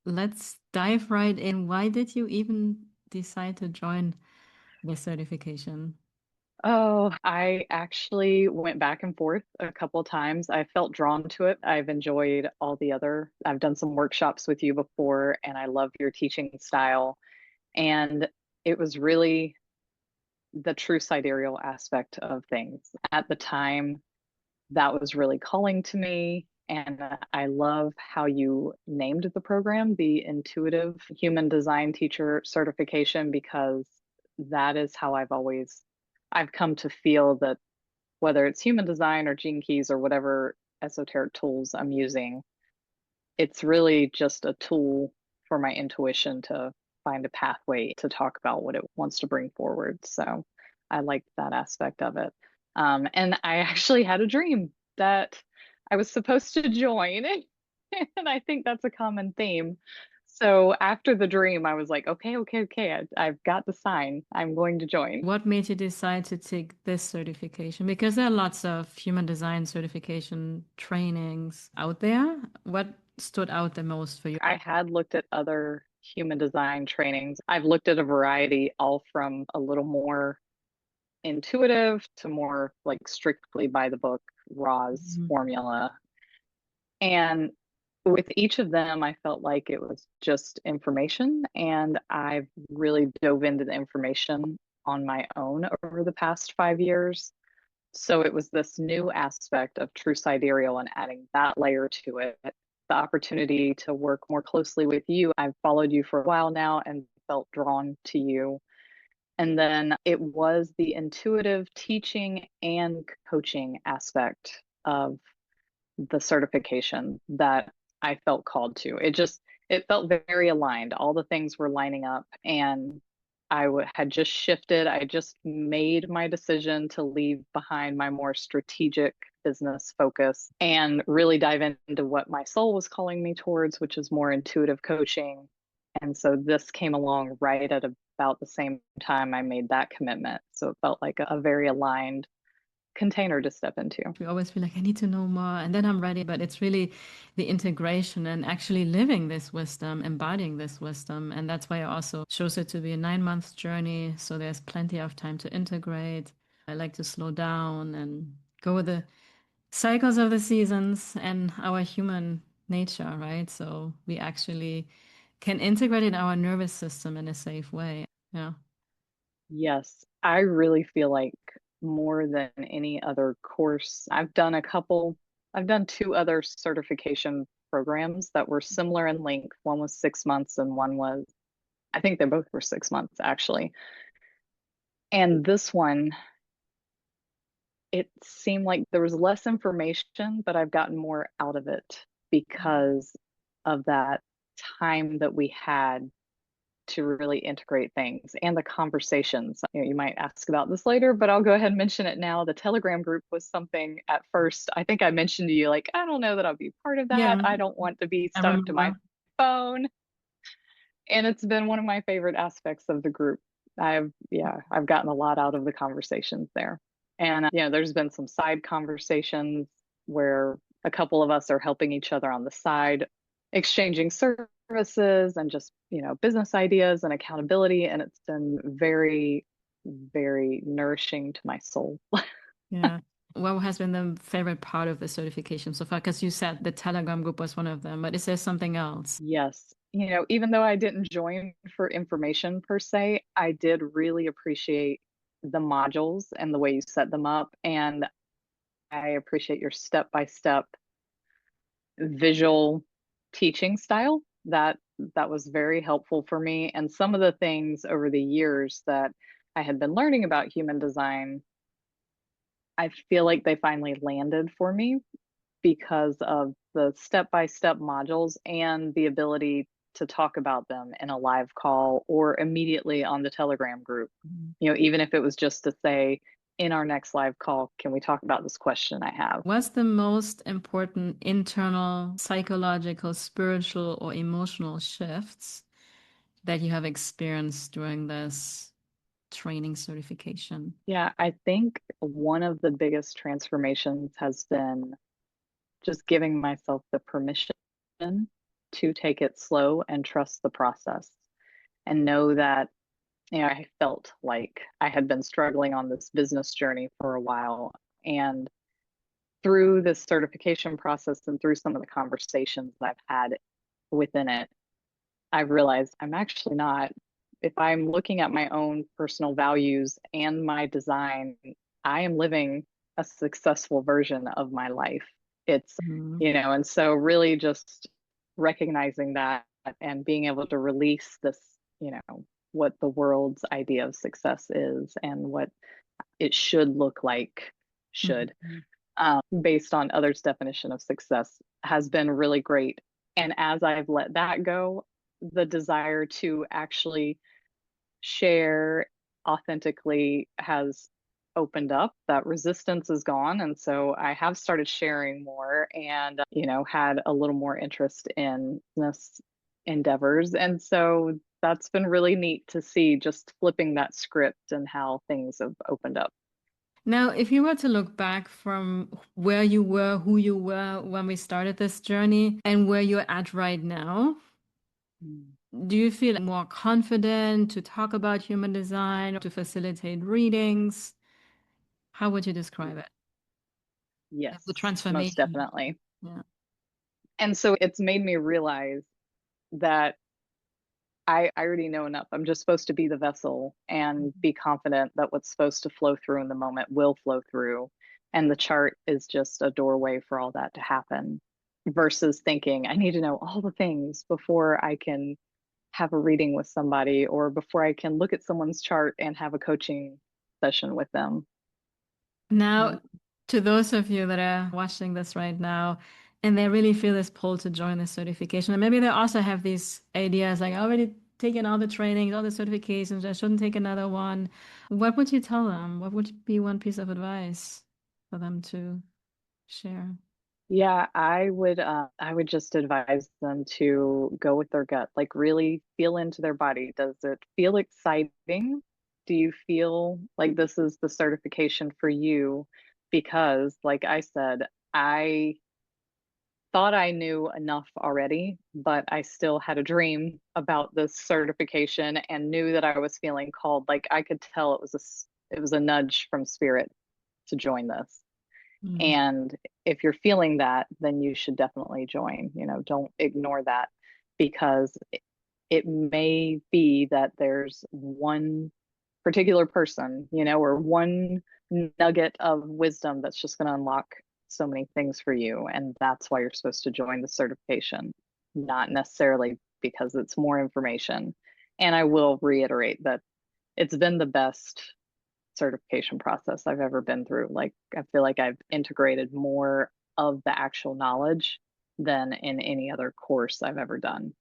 let's dive right in. Why did you even decide to join the certification? Oh, I actually went back and forth a couple times. I felt drawn to it. I've done some workshops with you before, and I love your teaching style. And it was really the true sidereal aspect of things. At the time, that was really calling to me. And I love how you named the program the Intuitive Human Design Teacher Certification, because that is how I've come to feel that whether it's human design or gene keys or whatever esoteric tools I'm using, it's really just a tool for my intuition to find a pathway to talk about what it wants to bring forward. So I liked that aspect of it. And I actually had a dream that I was supposed to join, and I think that's a common theme. So after the dream, I was like, okay, I've got the sign. I'm going to join. What made you decide to take this certification? Because there are lots of human design certification trainings out there. What stood out the most for you? I had looked at other human design trainings. I've looked at a variety, all from a little more intuitive to more like strictly by the book, Ra's Mhm. formula. And with each of them, I felt like it was just information. And I've really dove into the information on my own over the past 5 years. So it was this new aspect of True Sidereal and adding that layer to it. The opportunity to work more closely with you. I've followed you for a while now and felt drawn to you. And then it was the intuitive teaching and coaching aspect of the certification that I felt called to. It felt very aligned. All the things were lining up, and had just shifted. I just made my decision to leave behind my more strategic business focus and really dive into what my soul was calling me towards, which is more intuitive coaching. And so this came along right at about the same time I made that commitment. So it felt like a very aligned container to step into. We always feel like, I need to know more, and then I'm ready. But it's really the integration and actually living this wisdom, embodying this wisdom. And that's why I also chose it to be a 9 month journey. So there's plenty of time to integrate. I like to slow down and go with the cycles of the seasons and our human nature, right? So we actually can integrate in our nervous system in a safe way. Yeah. Yes, I really feel like more than any other course, I've done two other certification programs that were similar in length. One was 6 months and one was, I think they both were 6 months actually. And this one, it seemed like there was less information, but I've gotten more out of it because of that time that we had to really integrate things and the conversations. You might ask about this later, but I'll go ahead and mention it now. The Telegram group was something at first, I think I mentioned to you, like, I don't know that I'll be part of that. Yeah, I don't want to be I stuck to my remember. phone. And it's been one of my favorite aspects of the group. I've gotten a lot out of the conversations there. And, there's been some side conversations where a couple of us are helping each other on the side, exchanging services and just, business ideas and accountability. And it's been very, very nourishing to my soul. Yeah. What has been the favorite part of the certification so far? Because you said the Telegram group was one of them, but is there something else? Yes. Even though I didn't join for information per se, I did really appreciate the modules and the way you set them up. And I appreciate your step by step visual teaching style. That was very helpful for me. And some of the things over the years that I had been learning about human design, I feel like they finally landed for me because of the step by step modules and the ability to talk about them in a live call or immediately on the Telegram group. Mhm. Even if it was just to say, in our next live call, can we talk about this question I have? What's the most important internal, psychological, spiritual, or emotional shifts that you have experienced during this training certification? Yeah, I think one of the biggest transformations has been just giving myself the permission to take it slow and trust the process and know that, I felt like I had been struggling on this business journey for a while. And through this certification process and through some of the conversations I've had within it, I've realized I'm actually not. If I'm looking at my own personal values and my design, I am living a successful version of my life. It's, Mhm. and so really just recognizing that and being able to release this, what the world's idea of success is and what it should look like, should, Mhm. based on others' definition of success has been really great. And as I've let that go, the desire to actually share authentically has opened up. That resistance is gone. And so I have started sharing more and, had a little more interest in this endeavors. And so that's been really neat to see just flipping that script and how things have opened up. Now, if you were to look back from where you were, who you were when we started this journey, and where you're at right now, Mm. do you feel more confident to talk about human design, to facilitate readings? How would you describe it? The Yes, most transformation. definitely. Yeah. And so it's made me realize that I already know enough. I'm just supposed to be the vessel and be confident that what's supposed to flow through in the moment will flow through. And the chart is just a doorway for all that to happen versus thinking, I need to know all the things before I can have a reading with somebody or before I can look at someone's chart and have a coaching session with them. Now, to those of you that are watching this right now, and they really feel this pull to join the certification, and maybe they also have these ideas like, I already taken all the trainings, all the certifications, I shouldn't take another one. What would you tell them? What would be one piece of advice for them to share? Yeah, I would just advise them to go with their gut, like really feel into their body. Does it feel exciting? Do you feel like this is the certification for you? Because like I said, I thought I knew enough already, but I still had a dream about this certification and knew that I was feeling called. Like I could tell it was a nudge from spirit to join this. Mm. And if you're feeling that, then you should definitely join. Don't ignore that because it may be that there's one particular person, or one nugget of wisdom that's just going to unlock so many things for you. And that's why you're supposed to join the certification, not necessarily because it's more information. And I will reiterate that it's been the best certification process I've ever been through. Like, I feel like I've integrated more of the actual knowledge than in any other course I've ever done.